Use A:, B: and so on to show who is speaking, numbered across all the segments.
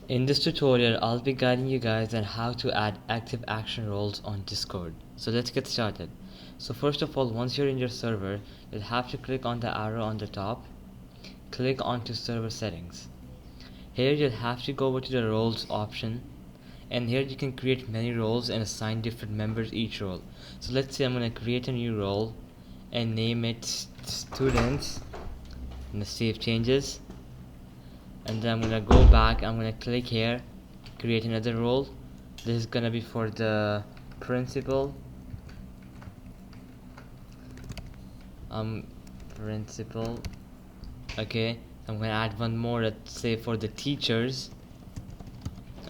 A: In this tutorial, I'll be guiding you guys on how to add active action roles on Discord. So let's get started. So first of all, once you're in your server, you'll have to click on the arrow on the top, click onto server settings. Here you'll have to go over to the roles option, and here you can create many roles and assign different members each role. So let's say I'm going to create a new role and name it students, and save changes. And then I'm gonna go back, I'm gonna click here, create another role. This is gonna be for the principal, principal. Okay, I'm gonna add one more, let's say for the teachers.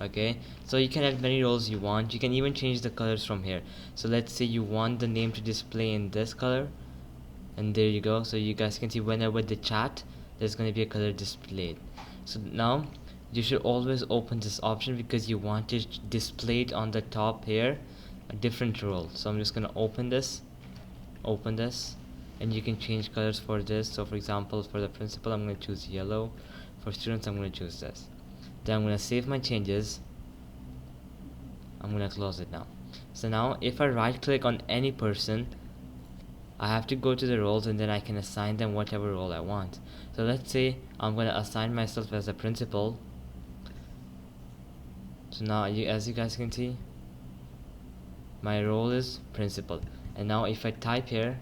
A: Okay, so you can add many roles you want. You can even change the colors from here. So let's say you want the name to display in this color, and there you go. So you guys can see whenever they chat, there's gonna be a color displayed. So now you should always open this option because you want it displayed on the top here, a different role. So I'm just gonna open this, and you can change colors for this. So for example, for the principal, I'm gonna choose yellow. For students, I'm gonna choose this. Then I'm gonna save my changes. I'm gonna close it now. So now if I right click on any person, I have to go to the roles and then I can assign them whatever role I want. So let's say I'm going to assign myself as a principal. So now as you guys can see, my role is principal. And now if I type here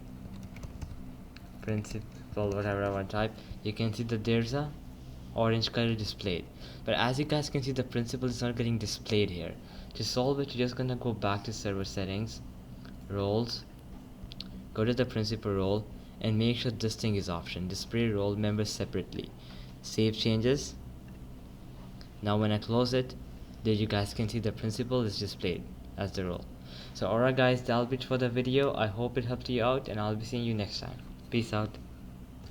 A: principal, whatever I want to type, you can see that there's a orange color displayed. But as you guys can see, the principal is not getting displayed here. To solve it, you're just gonna go back to server settings, roles, go to the principal role, and make sure this thing is option, display role members separately, save changes. Now when I close it, there you guys can see the principal is displayed as the role. So alright guys, that'll be it for the video. I hope it helped you out, and I'll be seeing you next time. Peace out.